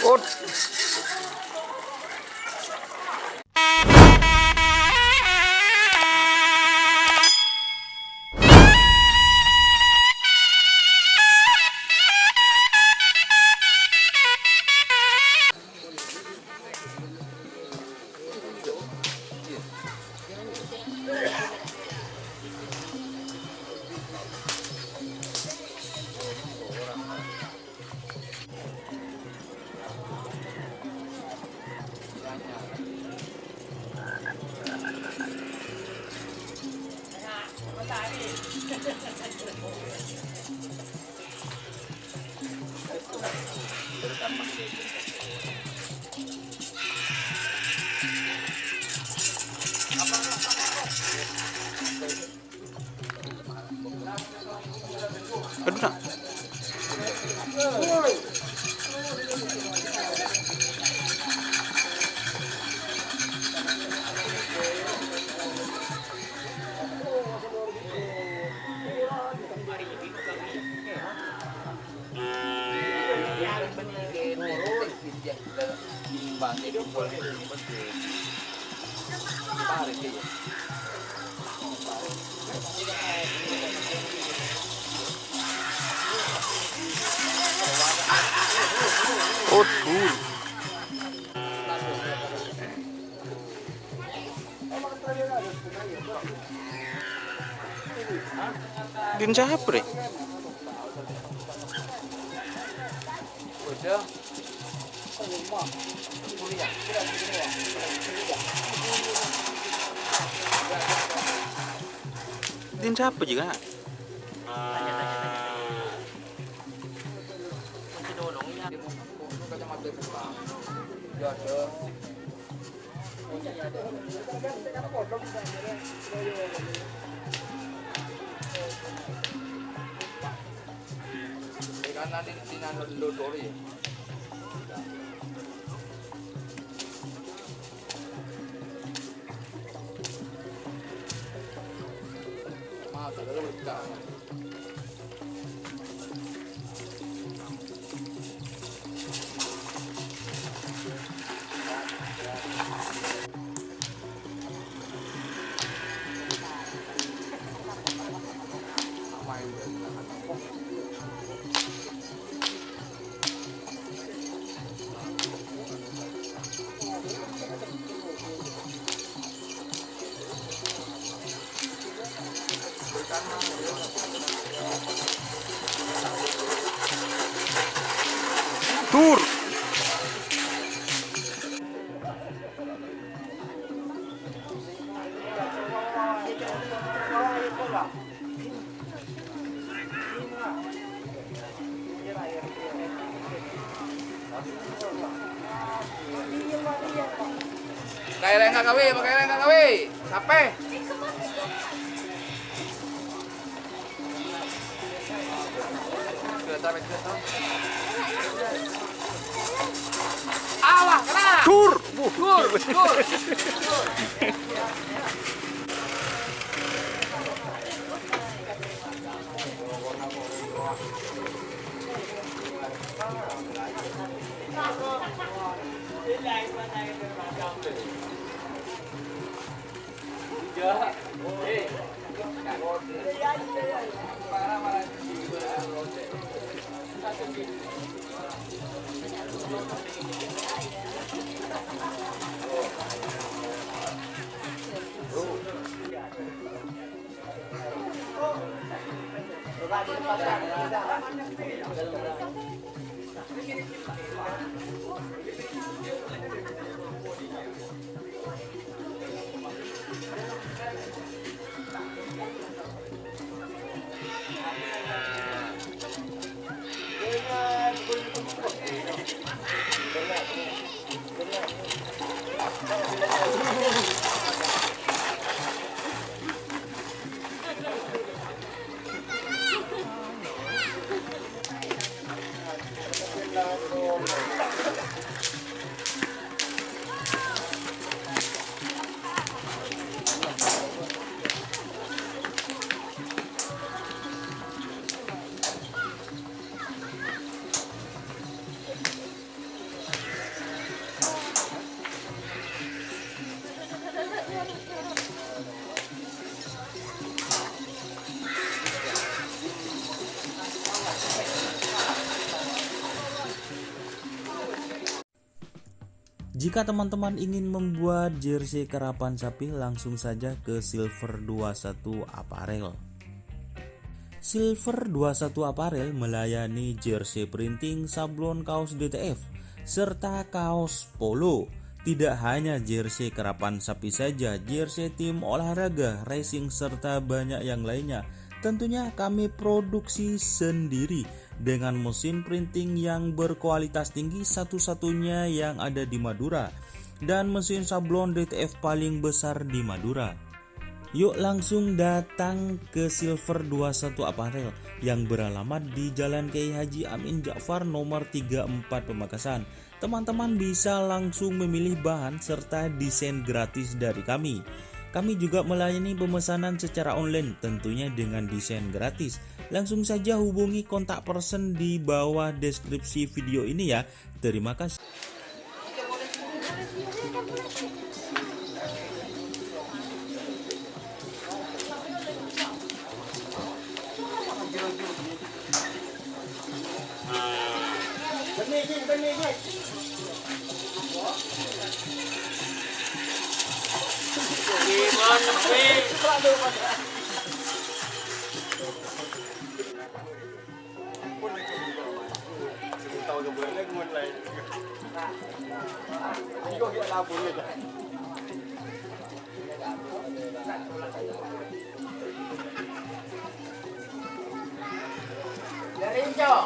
Ut. Aduh nak. Oh, cool. Din siapa, Bre? Din siapa juga? Karena di dulu ya. Masa dulu berita. Tur. Pakai rengga kawi. Sampai. Awas, kena. Tur. Tur. Jika teman-teman ingin membuat jersey karapan sapi, langsung saja ke Silver 21 Apparel. Silver 21 Apparel melayani jersey printing, sablon, kaos DTF, serta kaos polo. Tidak hanya jersey karapan sapi saja, jersey tim olahraga, racing, serta banyak yang lainnya. Tentunya kami produksi sendiri dengan mesin printing yang berkualitas tinggi, satu-satunya yang ada di Madura, dan mesin sablon DTF paling besar di Madura. Yuk langsung datang ke Silver 21 Apparel yang beralamat di Jalan Kiai Haji Amin Ja'far nomor 34 Pamekasan. Teman-teman bisa langsung memilih bahan serta desain gratis dari kami. Kami juga melayani pemesanan secara online, tentunya dengan desain gratis. Langsung saja hubungi kontak person di bawah deskripsi video ini ya. Terima kasih. Dari hijau.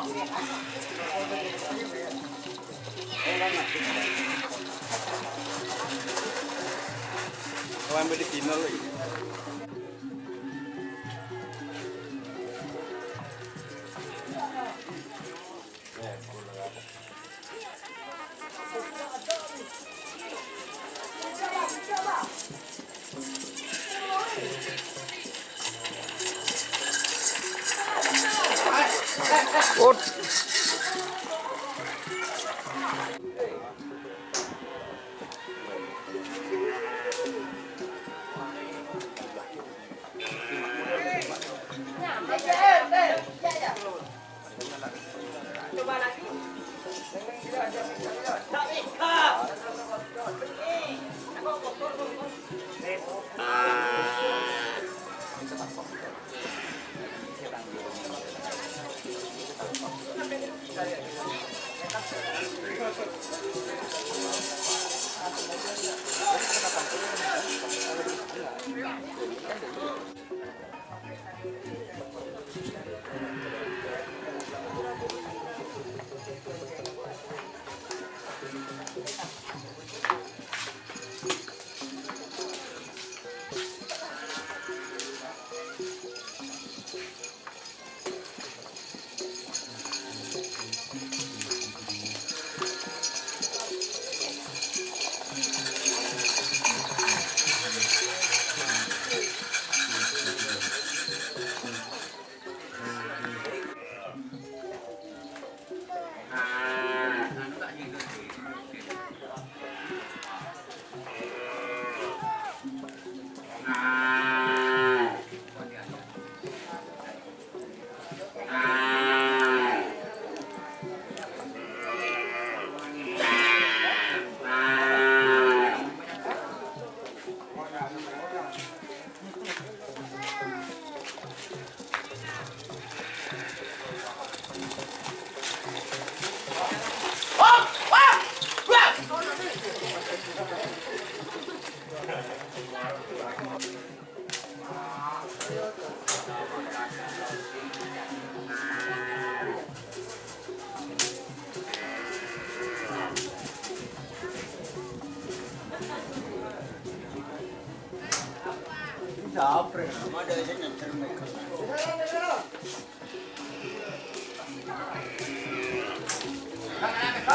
Sampai di final lagi. Oh.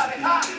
Rekan,